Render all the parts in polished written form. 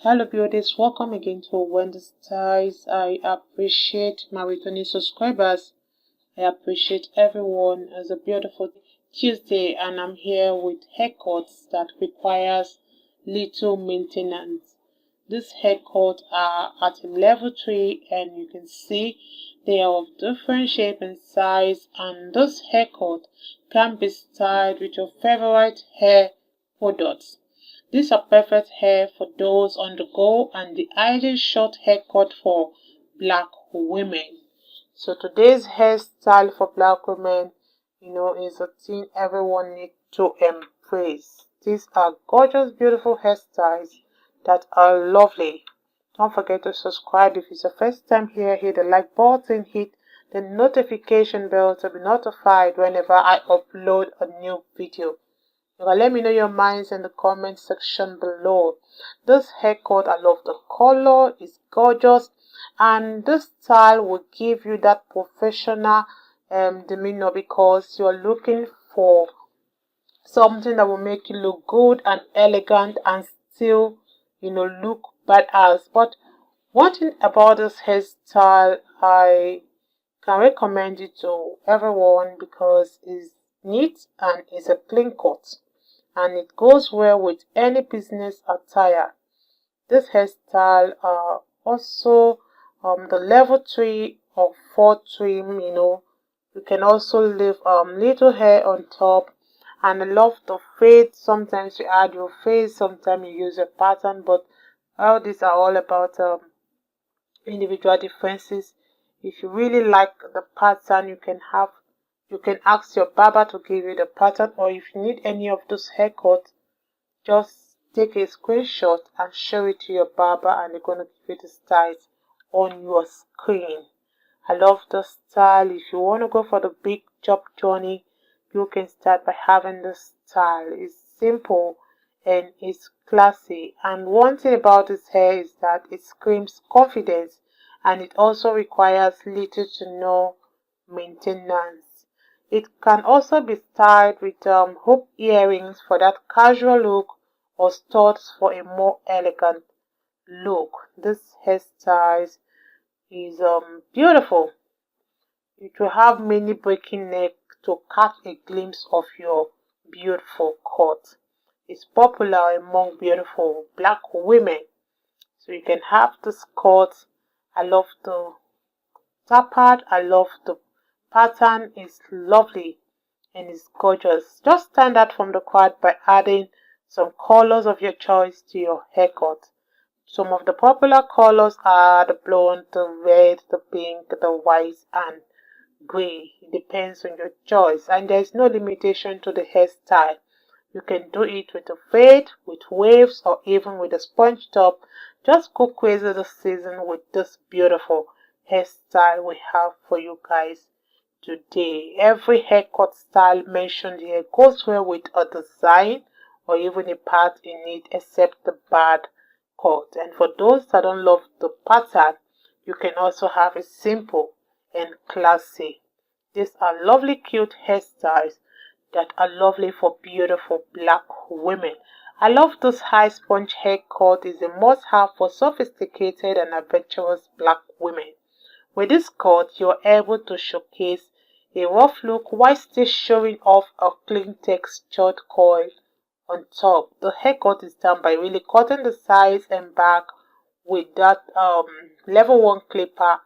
Hello beauties, welcome again to Wendy Styles. I appreciate my returning subscribers. I appreciate everyone. It's a beautiful Tuesday and I'm here with haircuts that requires little maintenance. These haircuts are at a level 3 and you can see they are of different shape and size, and this haircut can be styled with your favorite hair products. These are perfect hair for those on the go and the ideal short haircut for black women. So today's hairstyle for black women, is a thing everyone needs to embrace. These are gorgeous, beautiful hairstyles that are lovely. Don't forget to subscribe if it's your first time here. Hit the like button, hit the notification bell to be notified whenever I upload a new video. You can let me know your minds in the comment section below. This haircut, I love the color, it's gorgeous, and this style will give you that professional demeanor because you're looking for something that will make you look good and elegant and still, look badass. But one thing about this hairstyle, I can recommend it to everyone because it's neat and it's a clean cut and it goes well with any business attire. This hairstyle also the level 3 or 4 trim, you can also leave little hair on top. And I love the fade. Sometimes you add your face, sometimes you use a pattern, but all these are all about individual differences. If you really like the pattern, you can ask your barber to give you the pattern, or if you need any of those haircuts, just take a screenshot and show it to your barber and they're going to give you the styles on your screen. I love the style. If you want to go for the big job journey, you can start by having this style. It's simple and it's classy. And one thing about this hair is that it screams confidence and it also requires little to no maintenance. It can also be styled with hoop earrings for that casual look or studs for a more elegant look. This hairstyle is beautiful. It will have many breaking neck to catch a glimpse of your beautiful cut. It's popular among beautiful black women. So you can have this cut. I love the tappard. I love the pattern. It's lovely and it's gorgeous. Just stand out from the crowd by adding some colors of your choice to your haircut. Some of the popular colors are the blonde, the red, the pink, the white, and gray. It depends on your choice, and there's no limitation to the hairstyle. You can do it with a fade, with waves, or even with a sponge top. Just go crazy this season with this beautiful hairstyle we have for you guys today. Every haircut style mentioned here goes well with a design or even a part in it except the bad cut. And for those that don't love the pattern, you can also have it simple and classy. These are lovely cute hairstyles that are lovely for beautiful black women. I love this high sponge haircut. Is a must have for sophisticated and adventurous black women. With this cut, you're able to showcase a rough look while still showing off a clean textured coil on top. The haircut is done by really cutting the sides and back with that level 1 clipper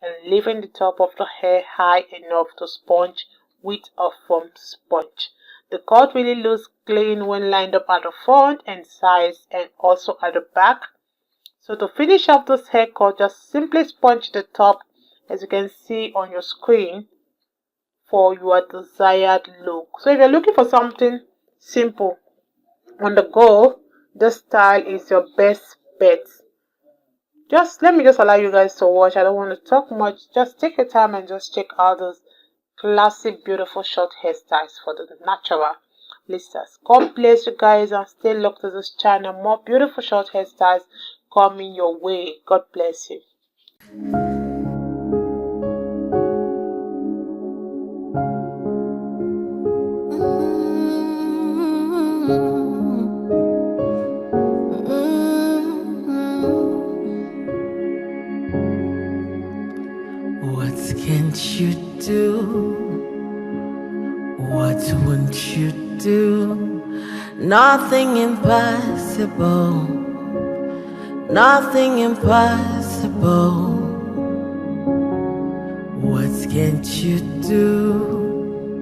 and leaving the top of the hair high enough to sponge with a foam sponge. The cut really looks clean when lined up at the front and sides and also at the back. So to finish off this haircut, just simply sponge the top as you can see on your screen for your desired look. So if you're looking for something simple on the go, this style is your best bet. Let me allow you guys to watch. I don't want to talk much. Just take your time and just check out those classic beautiful short hairstyles for the natural listeners. God bless you guys and stay locked to this channel. More beautiful short hairstyles coming your way. God bless you. can't you do? What won't you do? Nothing impossible. Nothing impossible. What can't you do?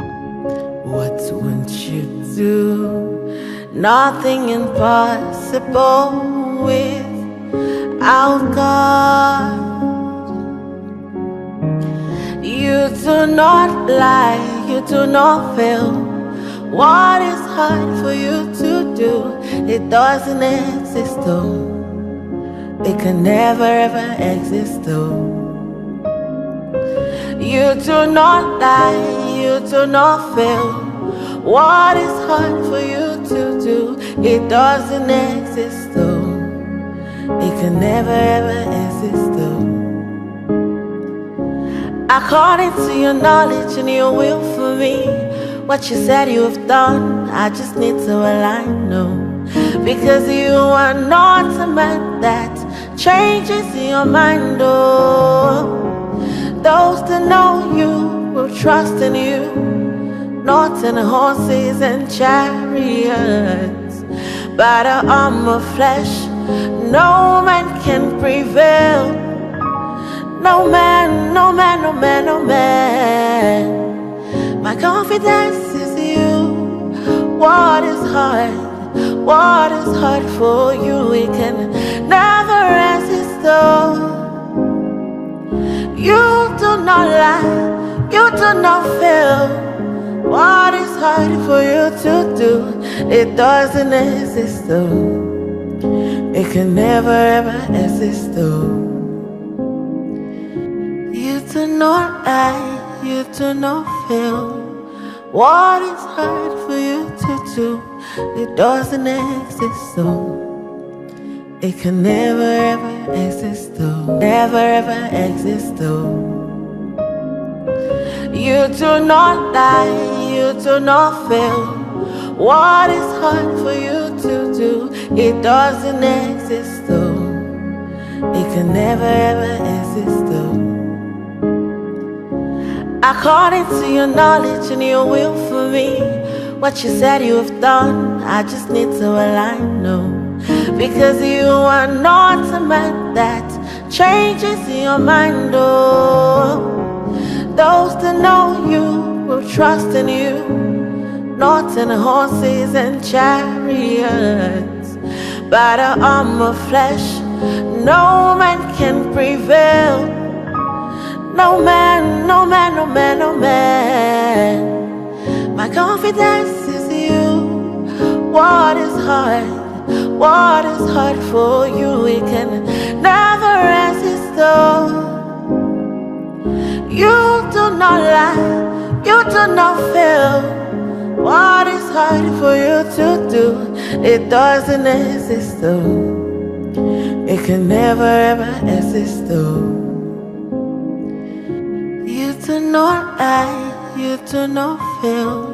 What won't you do? Nothing impossible without God. You do not lie, you do not fail. What is hard for you to do? It doesn't exist though. It can never ever exist though. You do not lie, you do not fail. What is hard for you to do? It doesn't exist though. It can never ever exist though. According to your knowledge and your will for me, what you said you have done, I just need to align, no. Because you are not a man that changes your mind, oh. Those that know you will trust in you, not in horses and chariots. By the arm of flesh, no man can prevail. No man, no man, no man, no man. My confidence is you. What is hard? What is hard for you? It can never resist though. You do not lie, you do not fail. What is hard for you to do? It doesn't exist though. It can never ever exist though. You do not lie, you do not fail. What is hard for you to do? It doesn't exist though. It can never ever exist though. Never ever exist though. You do not lie, you do not fail. What is hard for you to do? It doesn't exist though. It can never ever exist though. According to your knowledge and your will for me, what you said you have done, I just need to align, no. Because you are not a man that changes your mind, oh. Those that know you will trust in you, not in horses and chariots. By the arm of flesh, no man can prevail. No man, no man, no man, no man. My confidence is you. What is hard? What is hard for you? It can never resist though. You do not lie, you do not fail. What is hard for you to do? It doesn't exist though. It can never ever exist though. You do not lie, you do not fail.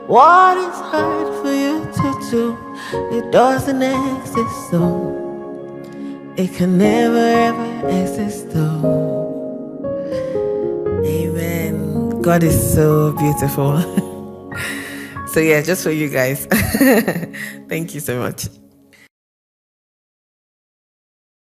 What is hard for you to do? It doesn't exist though. It can never ever exist though. Amen. God is so beautiful. So yeah, just for you guys. Thank you so much.